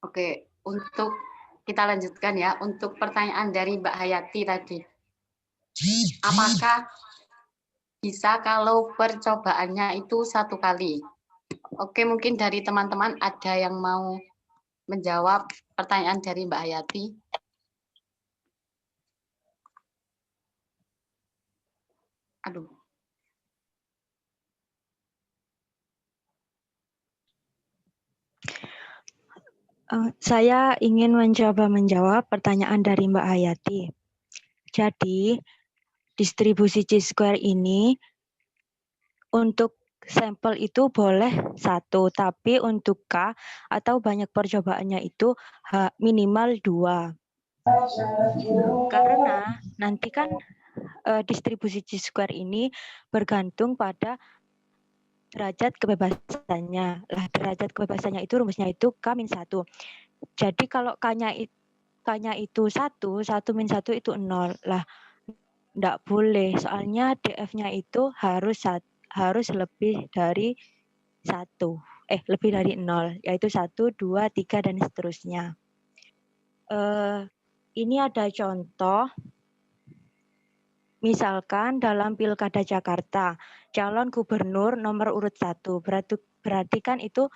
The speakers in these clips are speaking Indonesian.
Oke, untuk kita lanjutkan ya. Untuk pertanyaan dari Mbak Hayati tadi. Apakah bisa kalau percobaannya itu 1 kali? Oke, mungkin dari teman-teman ada yang mau menjawab pertanyaan dari Mbak Hayati. Aduh. Saya ingin mencoba menjawab pertanyaan dari Mbak Hayati. Jadi, distribusi chi-square ini untuk sampel itu boleh 1, tapi untuk K atau banyak percobaannya itu minimal 2. Karena nanti kan distribusi chi-square ini bergantung pada derajat kebebasannya. Lah, derajat kebebasannya itu rumusnya itu K-1. Jadi kalau K-nya itu 1, 1 min 1 itu 0. Lah, enggak boleh. Soalnya DF-nya itu harus lebih dari 1. Lebih dari 0. Yaitu 1, 2, 3, dan seterusnya. Ini ada contoh. Misalkan dalam Pilkada Jakarta, calon gubernur nomor urut 1. Berarti kan itu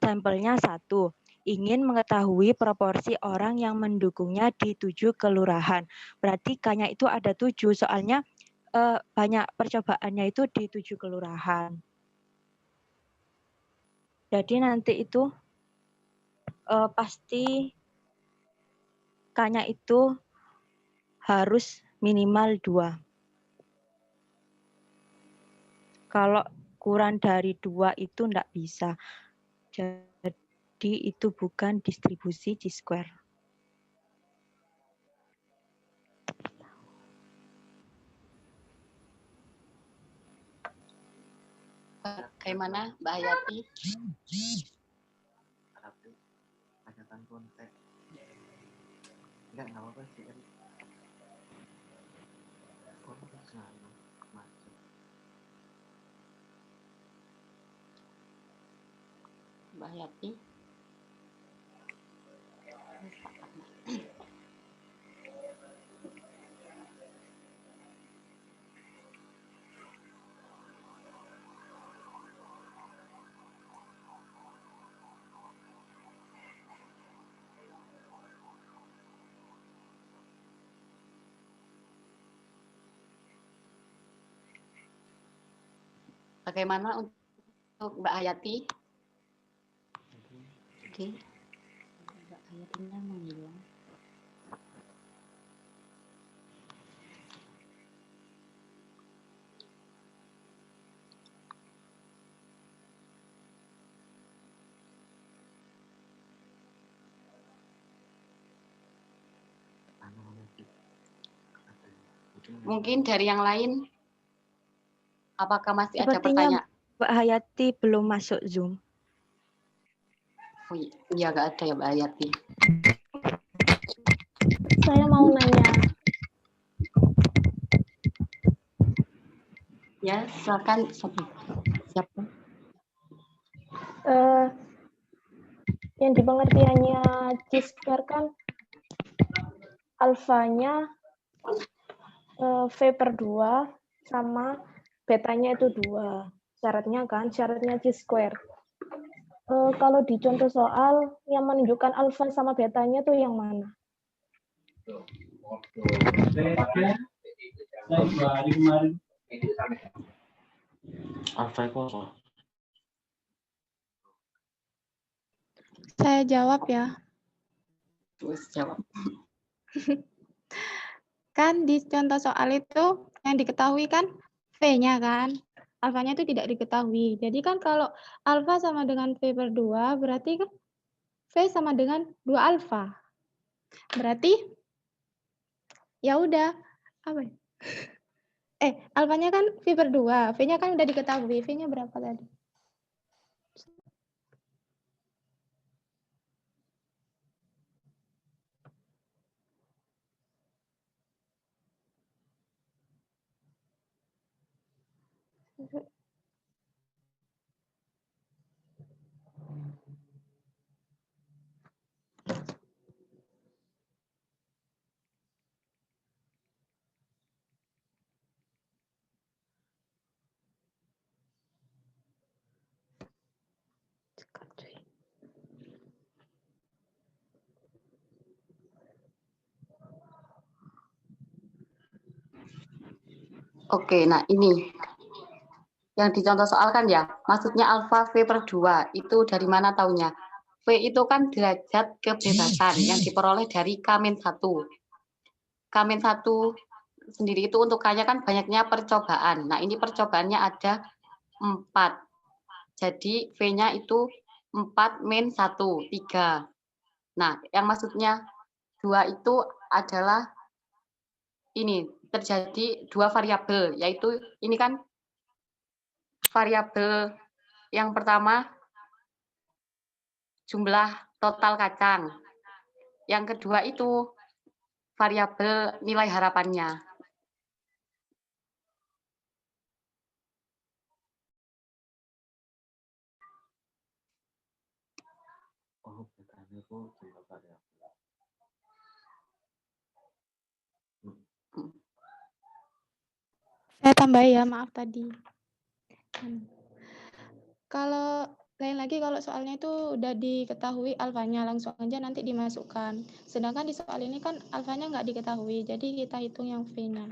sampelnya 1. Ingin mengetahui proporsi orang yang mendukungnya di 7 kelurahan. Berarti K-nya itu ada 7, soalnya banyak percobaannya itu di 7 kelurahan. Jadi nanti itu pasti K-nya itu harus minimal 2. Kalau kurang dari 2 itu enggak bisa. Jadi itu bukan distribusi chi-square. Bagaimana Mbak Hayati? Enggak apa-apa sih. Mbak Hayati. Bagaimana untuk Mbak Hayati? Oke. Mbak Hayatinya menghilang. Mungkin dari yang lain, apakah masih ada pertanyaan? Mbak Hayati belum masuk Zoom. Oh iya, nggak ada ya Mbak Hayati. Saya mau nanya. Ya, silakan. Siapa? Yang di pengertiannya chi-square kan alfanya V/2 sama betanya itu 2. Syaratnya chi-square. Kalau di contoh soal yang menunjukkan alfa sama betanya itu yang mana? Alfa itu apa? Saya jawab ya. Terus jawab. Kan di contoh soal itu yang diketahui kan V-nya kan. Alfanya itu tidak diketahui. Jadi kan kalau alfa sama dengan V/2 berarti kan V sama dengan 2 alfa. Berarti ya udah apa ya? Alfanya kan V/2, V-nya kan udah diketahui. V-nya berapa tadi? Oke, nah ini yang dicontoh soal kan ya, maksudnya alfa V per 2, itu dari mana taunya? V itu kan derajat kebebasan yang diperoleh dari K-1. K-1 sendiri itu untuk K-nya kan banyaknya percobaan. Nah, ini percobaannya ada 4. Jadi V-nya itu 4 min 1, 3. Nah, yang maksudnya 2 itu adalah ini, terjadi 2 variabel, yaitu ini kan variabel yang pertama jumlah total kacang. Yang kedua itu variabel nilai harapannya. Oh, betanya itu jumlah variabel. Saya tambah ya, maaf tadi. Kalau lain lagi kalau soalnya itu udah diketahui alfanya, langsung aja nanti dimasukkan. Sedangkan di soal ini kan alfanya nggak diketahui, jadi kita hitung yang V-nya.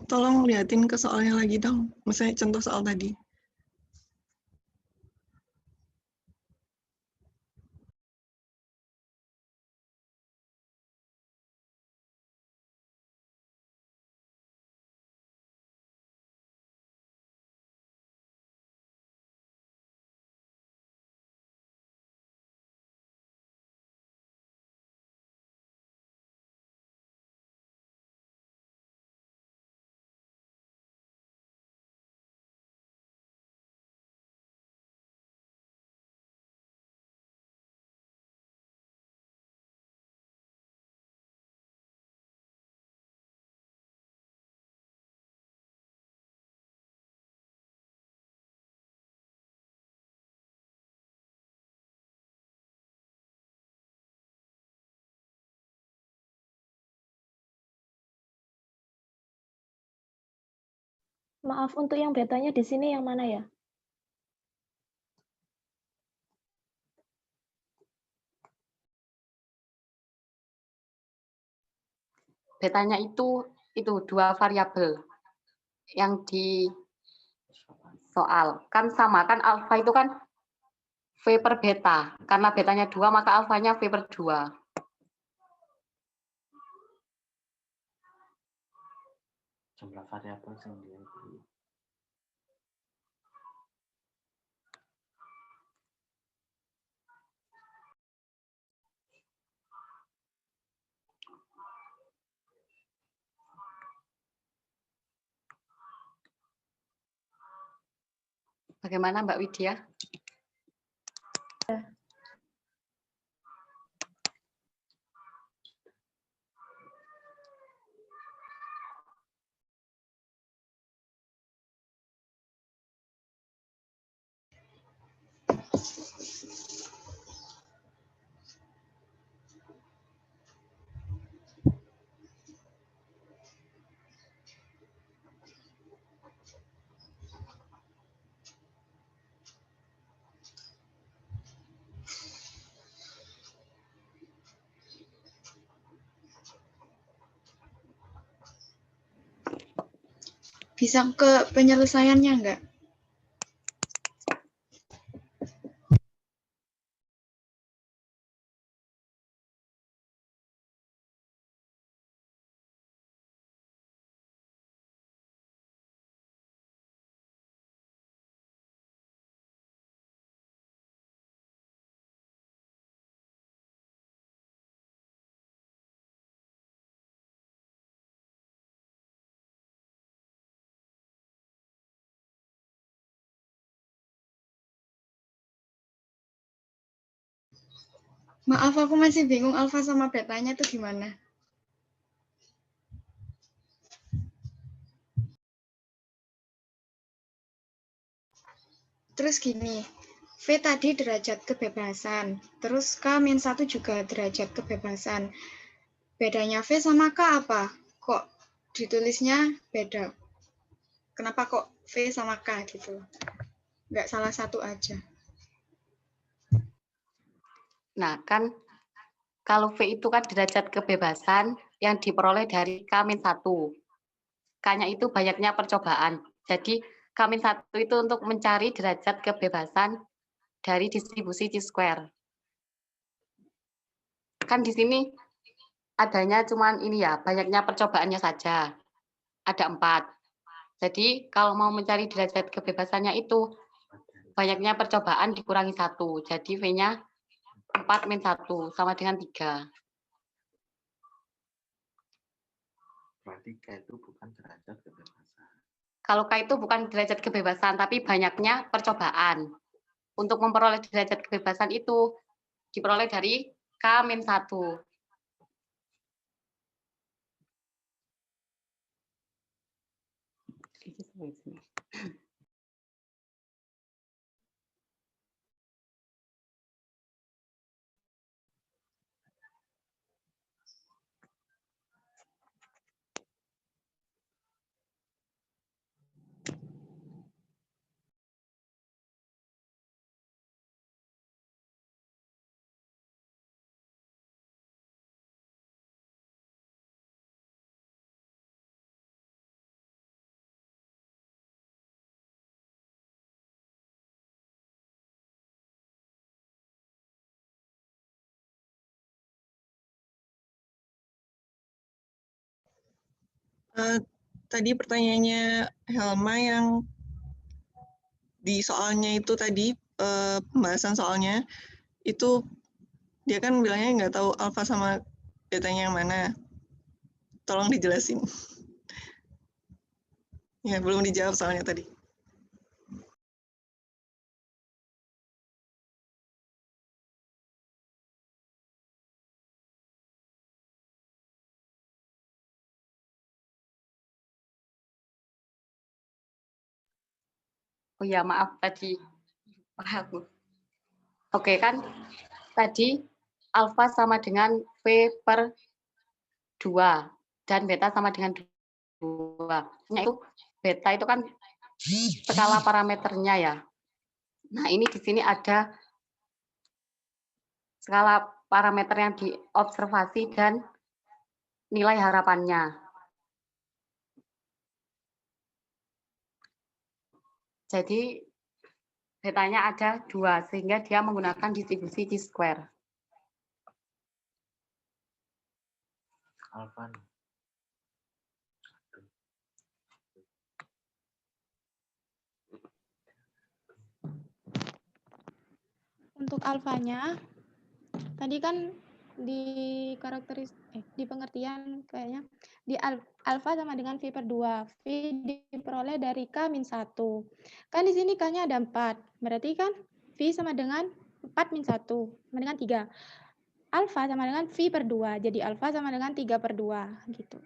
Tolong liatin ke soalnya lagi dong, misalnya contoh soal tadi. Maaf, untuk yang betanya di sini yang mana ya? Betanya itu 2 variabel yang di soal. Kan sama, kan alfa itu kan V per beta. Karena betanya 2, maka alfanya V per 2. Jumlah variabel sendiri. Bagaimana Mbak Widya? Bisa ke penyelesaiannya enggak? Maaf, aku masih bingung alfa sama betanya itu gimana. Terus gini, V tadi derajat kebebasan, terus K-1 juga derajat kebebasan. Bedanya V sama K apa? Kok ditulisnya beda? Kenapa kok V sama K gitu? Nggak salah satu aja. Nah, kan kalau V itu kan derajat kebebasan yang diperoleh dari K-1. K-nya itu banyaknya percobaan. Jadi K-1 itu untuk mencari derajat kebebasan dari distribusi chi-square. Kan di sini adanya cuman ini ya, banyaknya percobaannya saja. Ada 4. Jadi kalau mau mencari derajat kebebasannya itu banyaknya percobaan dikurangi 1. Jadi V-nya 4 min 1 sama dengan 3. Berarti K itu bukan derajat kebebasan. Kalau K itu bukan derajat kebebasan, tapi banyaknya percobaan. Untuk memperoleh derajat kebebasan itu diperoleh dari K-1. Tadi pertanyaannya Helma yang di soalnya itu tadi, pembahasan soalnya, itu dia kan bilangnya nggak tahu alfa sama betanya yang mana. Tolong dijelasin. Ya, belum dijawab soalnya tadi. Oh ya, maaf tadi. Aku. Oke kan, tadi alfa sama dengan V per 2 dan beta sama dengan 2. Itu beta itu kan skala parameternya ya. Nah, ini di sini ada skala parameter yang diobservasi dan nilai harapannya. Jadi betanya ada 2 sehingga dia menggunakan distribusi chi-square. Alfa. Untuk alfanya, tadi kan di di pengertian kayaknya di alfa sama dengan V per 2. V diperoleh dari K-1. Kan di sini K-nya ada 4. Berarti kan V sama dengan 4 min 1 sama dengan 3. Alfa sama dengan V per 2. Jadi alfa sama dengan 3 per 2 gitu.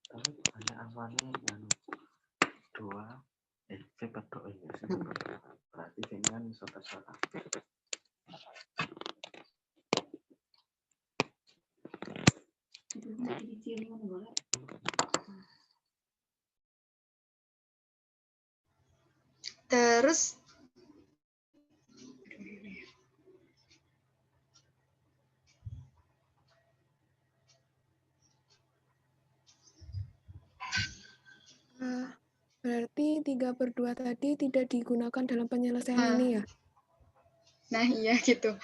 Tapi bukannya alfanya yang 2 V per 2 ya. Berarti dengan bisa terserah. Terus berarti 3 per 2 tadi tidak digunakan dalam penyelesaian ini ya? Nah, iya gitu.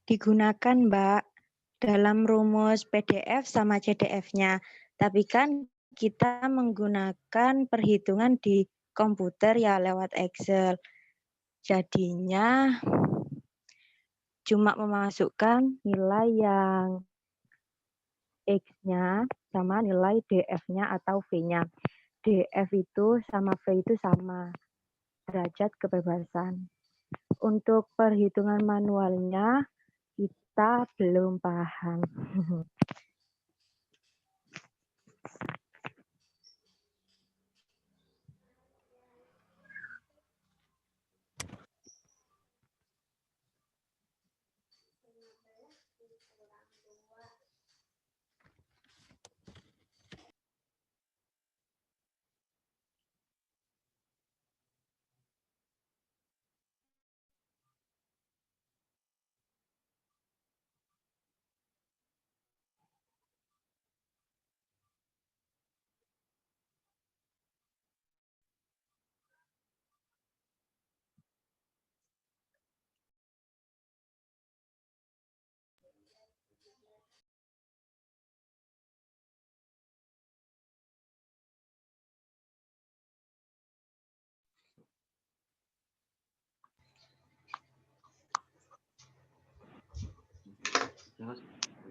Digunakan, Mbak, dalam rumus PDF sama CDF-nya. Tapi kan kita menggunakan perhitungan di komputer ya lewat Excel. Jadinya cuma memasukkan nilai yang X-nya sama nilai DF-nya atau V-nya. DF itu sama V itu sama, derajat kebebasan. Untuk perhitungan manualnya, kita belum paham.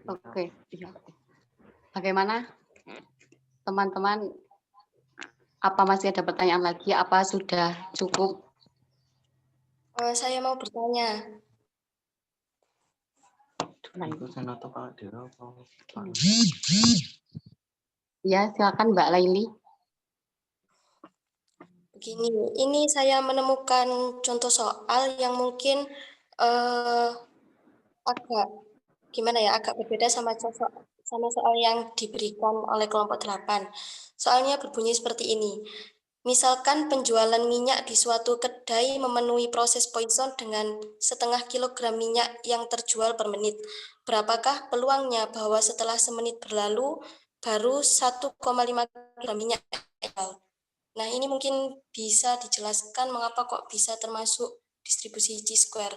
Oke, iya. Bagaimana teman-teman? Apa masih ada pertanyaan lagi? Apa sudah cukup? Saya mau bertanya. Itu Senoto Pak Dero apa? Ya, silakan Mbak Laili. Begini, ini saya menemukan contoh soal yang mungkin agak gimana ya, agak berbeda sama soal yang diberikan oleh kelompok 8. Soalnya berbunyi seperti ini. Misalkan penjualan minyak di suatu kedai memenuhi proses poison dengan 0,5 kilogram minyak yang terjual per menit. Berapakah peluangnya bahwa setelah semenit berlalu baru 1,5 kilogram minyak terjual? Nah, ini mungkin bisa dijelaskan mengapa kok bisa termasuk distribusi Chi-square.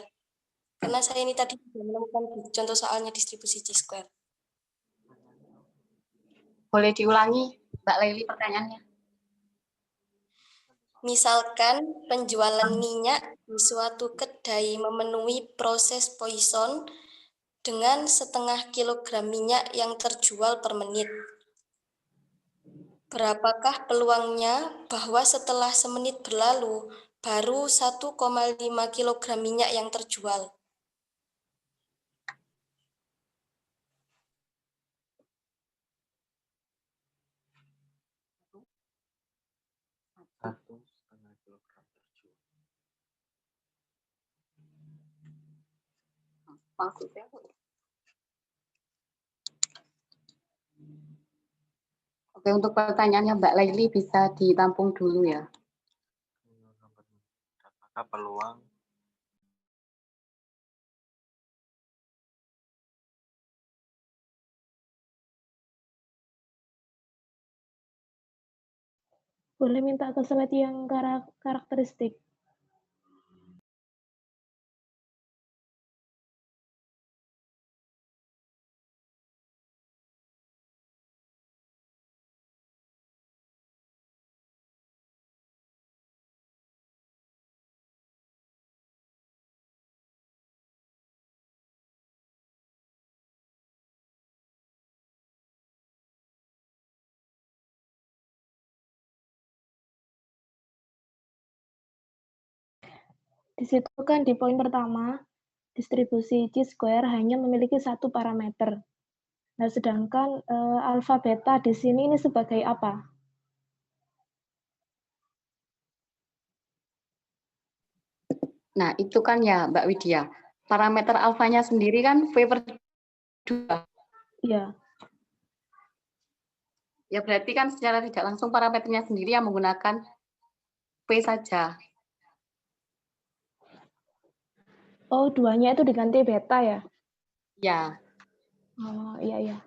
Karena saya ini tadi menemukan contoh soalnya distribusi Chi-square. Boleh diulangi, Mbak Laili, pertanyaannya? Misalkan penjualan minyak di suatu kedai memenuhi proses poison dengan 0,5 kilogram minyak yang terjual per menit. Berapakah peluangnya bahwa setelah semenit berlalu baru 1,5 kilogram minyak yang terjual? Satu setengah kilogram terjual. Maksudnya? Oke, untuk pertanyaannya Mbak Laili bisa ditampung dulu ya. Apakah peluang Boleh minta ke slide yang karakteristik. Di situ kan di poin pertama, distribusi Chi-square hanya memiliki satu parameter. Nah, sedangkan alfa beta di sini ini sebagai apa? Nah, itu kan ya Mbak Widya. Parameter alfanya sendiri kan V per 2. Iya. Ya berarti kan secara tidak langsung parameternya sendiri yang menggunakan V saja. Oh, duanya itu diganti beta ya? Ya. Oh, iya, iya.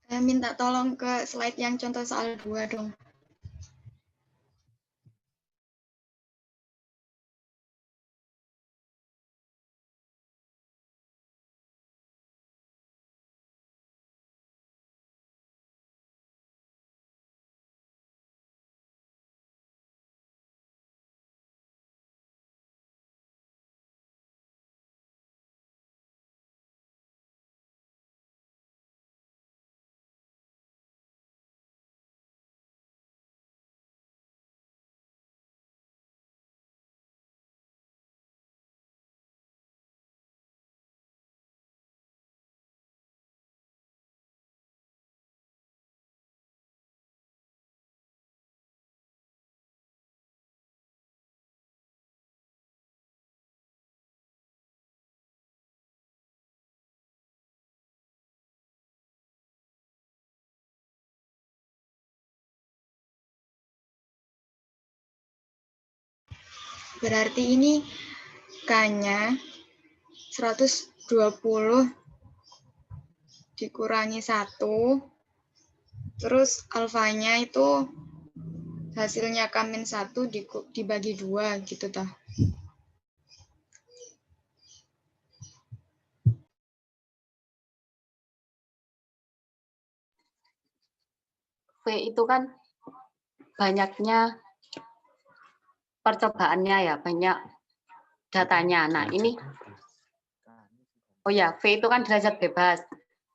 Minta tolong ke slide yang contoh soal 2 dong. Berarti ini K-nya 120 dikurangi 1, terus alfanya itu hasilnya K-1 dibagi 2 gitu toh. V itu kan banyaknya percobaannya ya, banyak datanya. Nah, ini oh ya, V itu kan derajat bebas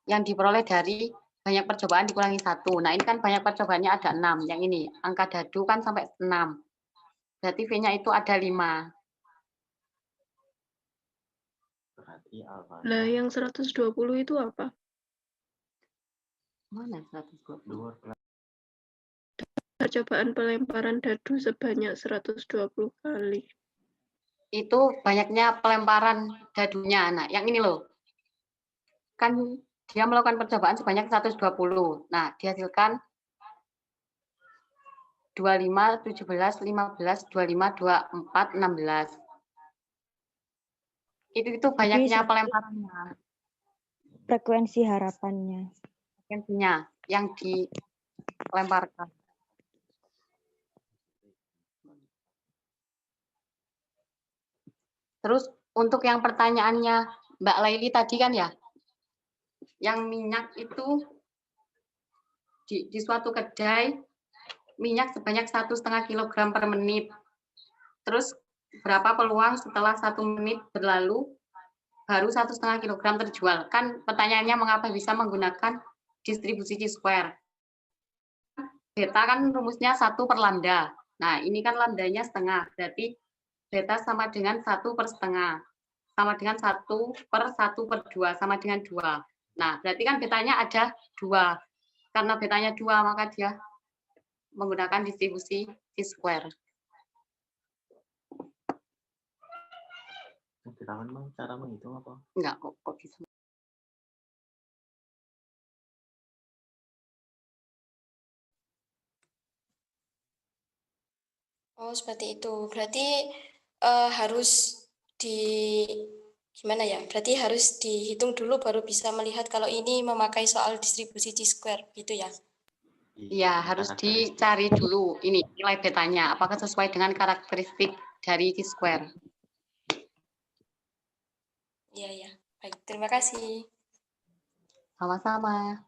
yang diperoleh dari banyak percobaan dikurangi 1. Nah, ini kan banyak percobaannya ada 6. Yang ini, angka dadu kan sampai 6. Berarti V-nya itu ada 5. Berarti alfanya Lah yang 120 itu apa? Mana 120? Percobaan pelemparan dadu sebanyak 120 kali. Itu banyaknya pelemparan dadunya. Nah, yang ini loh. Kan dia melakukan percobaan sebanyak 120. Nah, dihasilkan 25, 17, 15, 25, 24, 16. Itu banyaknya pelemparannya. Frekuensi harapannya. Frekuensinya yang dilemparkan. Terus untuk yang pertanyaannya Mbak Laili tadi kan ya, yang minyak itu di suatu kedai minyak sebanyak 1,5 kilogram per menit. Terus berapa peluang setelah 1 menit berlalu baru 1,5 kilogram terjual? Kan pertanyaannya mengapa bisa menggunakan distribusi chi-square? Beta kan rumusnya 1 per lambda. Nah, ini kan lambdanya setengah, berarti beta sama dengan 1 per setengah. Sama dengan 1 per 1 per 2, sama dengan 2. Nah, berarti kan betanya ada 2. Karena betanya 2, maka dia menggunakan distribusi chi-square. Ketahuan bang cara menghitung apa? Enggak, kok bisa. Oh, seperti itu. Berarti harus di gimana ya? Berarti harus dihitung dulu baru bisa melihat kalau ini memakai soal distribusi chi-square gitu ya. Iya, harus dicari dulu ini nilai betanya apakah sesuai dengan karakteristik dari chi-square. Iya, ya. Baik, terima kasih. Sama-sama.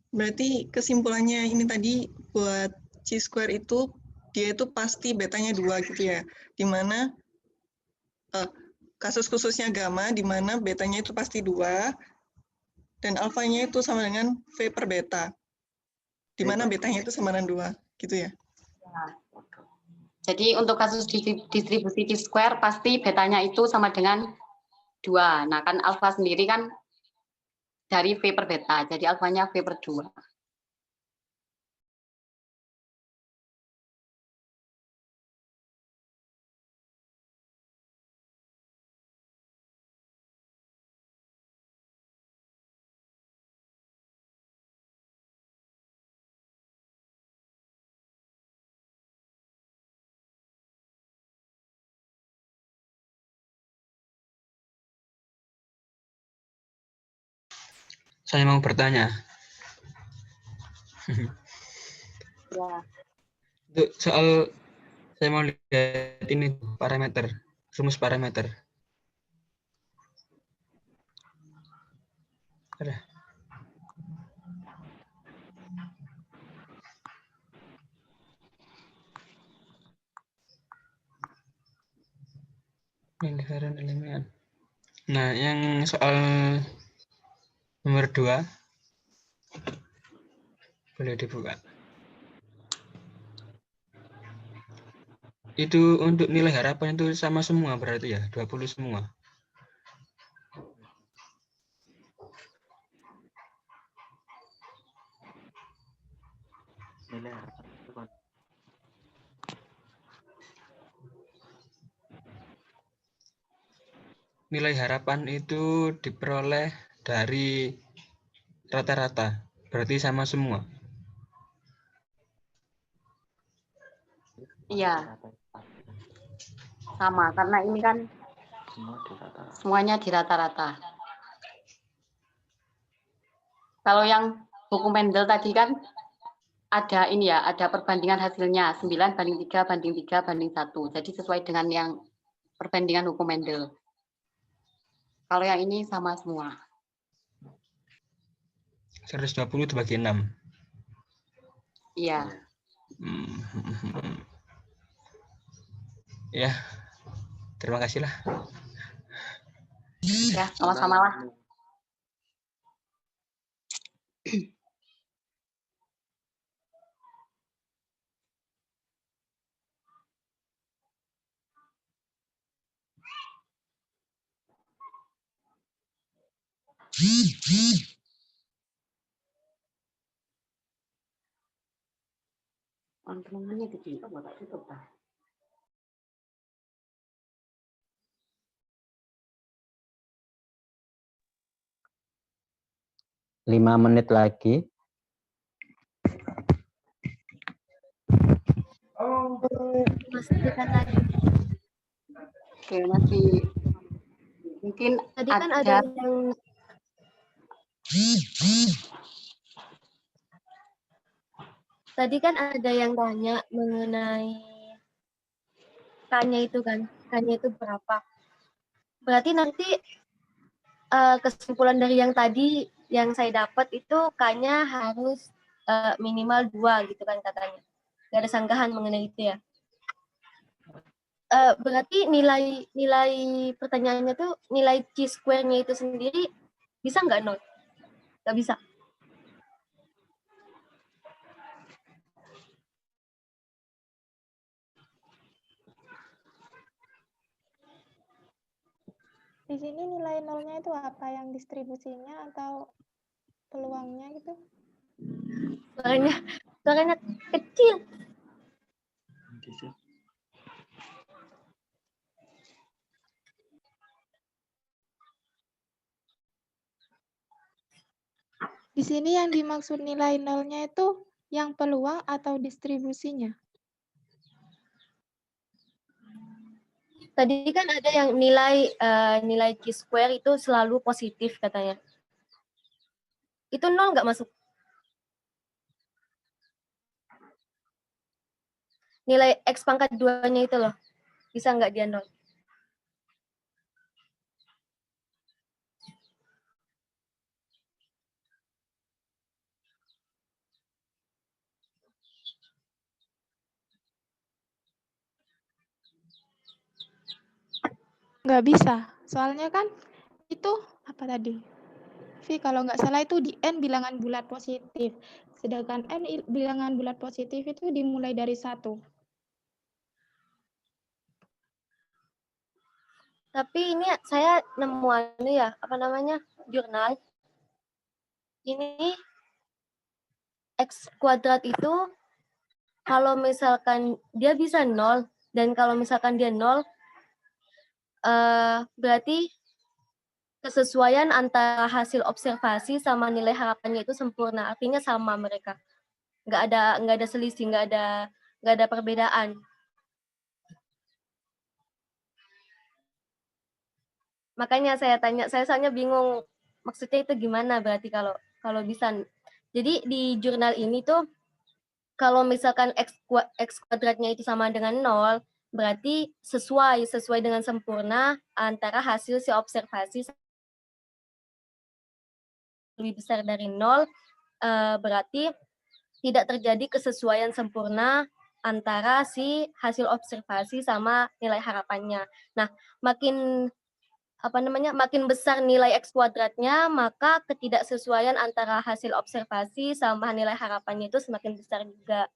Berarti kesimpulannya ini tadi buat chi-square itu dia itu pasti betanya 2 gitu ya. Di mana kasus khususnya gamma di mana betanya itu pasti 2 dan alfanya itu sama dengan V per beta. Di mana betanya itu sama dengan 2 gitu ya. Jadi untuk kasus distribusi chi-square pasti betanya itu sama dengan 2. Nah, kan alfa sendiri kan dari V per beta, jadi alfanya V per 2. Saya mau bertanya. Ya. Untuk soal saya mau lihat ini parameter, rumus parameter. Ada. Lingkaran elemen. Nah, yang soal nomor 2 boleh dibuka. Itu untuk nilai harapan itu sama semua berarti ya, 20 semua. Nilai harapan itu kan Nilai harapan itu diperoleh dari rata-rata, berarti sama semua. Iya, rata-rata sama. Karena ini kan semua di rata-rata. semuanya di rata-rata. Kalau yang buku Mendel tadi kan ada ini ya, ada perbandingan hasilnya 9 banding 3 banding 3 banding 1. Jadi sesuai dengan yang perbandingan hukum Mendel. Kalau yang ini sama semua. 120 dibagi 6. Iya. Ya, terima kasih lah. Ya, sama-sama lah. Teman-temannya dicinta mau tak tutup tak? 5 menit lagi. Pastikan lagi. Oke, masih mungkin Tadi kan ada yang tanya mengenai K-nya itu kan, K-nya itu berapa. Berarti nanti kesimpulan dari yang tadi yang saya dapat itu K-nya harus minimal 2 gitu kan katanya. Gak ada sanggahan mengenai itu ya. Berarti nilai pertanyaannya tuh nilai chi-square-nya itu sendiri bisa nggak 0? Nggak bisa. Di sini nilai nolnya itu apa? Yang distribusinya atau peluangnya gitu? Suaranya kecil. Di sini yang dimaksud nilai nolnya itu yang peluang atau distribusinya? Tadi kan ada yang nilai chi-square itu selalu positif katanya. Itu 0 nggak masuk? Nilai X pangkat 2-nya itu loh. Bisa nggak dia 0? Nggak bisa. Soalnya kan itu apa tadi? V kalau nggak salah itu di N bilangan bulat positif. Sedangkan N bilangan bulat positif itu dimulai dari 1. Tapi ini saya nemu jurnal. Ini X kuadrat itu kalau misalkan dia bisa 0 dan kalau misalkan dia 0 berarti kesesuaian antara hasil observasi sama nilai harapannya itu sempurna. Artinya sama mereka. Nggak ada selisih, nggak ada perbedaan. Makanya saya tanya, saya soalnya bingung maksudnya itu gimana berarti kalau bisa. Jadi di jurnal ini tuh kalau misalkan X kuadratnya itu sama dengan 0, berarti sesuai dengan sempurna antara hasil si observasi lebih besar dari 0, berarti tidak terjadi kesesuaian sempurna antara si hasil observasi sama nilai harapannya. Nah, makin besar nilai X kuadratnya, maka ketidaksesuaian antara hasil observasi sama nilai harapannya itu semakin besar juga.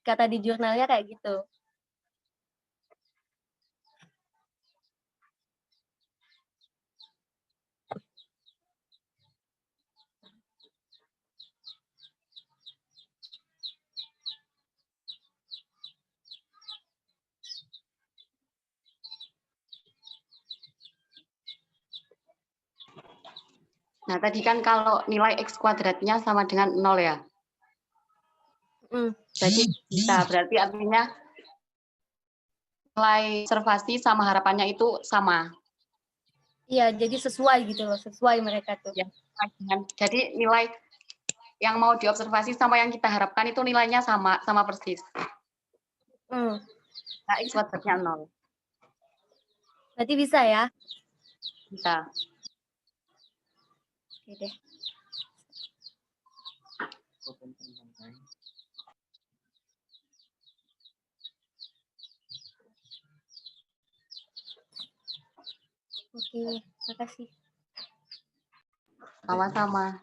Kata di jurnalnya kayak gitu. Nah, tadi kan kalau nilai X kuadratnya sama dengan 0 ya. Jadi bisa, berarti artinya nilai observasi sama harapannya itu sama. Iya, jadi sesuai gitu loh, sesuai mereka tuh. Ya, jadi nilai yang mau diobservasi sama yang kita harapkan itu nilainya sama persis. Nah, X kuadratnya 0. Berarti bisa ya? Bisa. Oke deh. Oke, makasih. Sama-sama.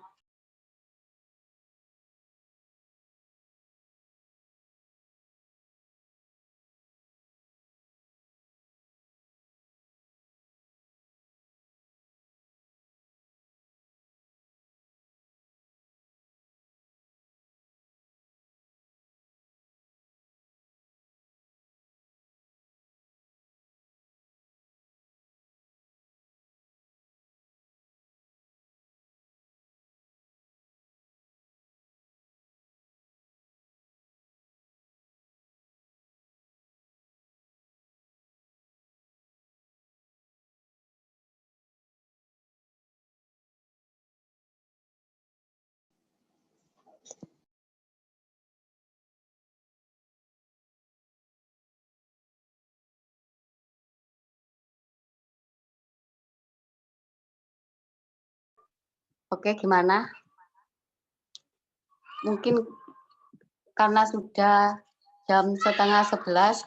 Oke, gimana? Mungkin karena sudah jam 10:30,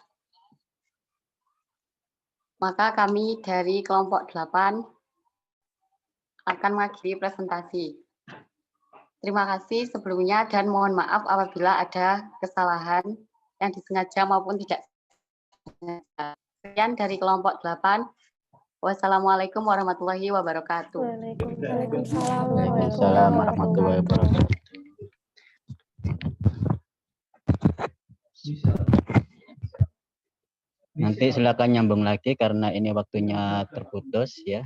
maka kami dari kelompok 8 akan mengakhiri presentasi. Terima kasih sebelumnya dan mohon maaf apabila ada kesalahan yang disengaja maupun tidak sengaja. Sekian dari kelompok 8. Wassalamualaikum warahmatullahi wabarakatuh. Waalaikumsalam warahmatullahi wabarakatuh. Nanti silakan nyambung lagi karena ini waktunya terputus ya.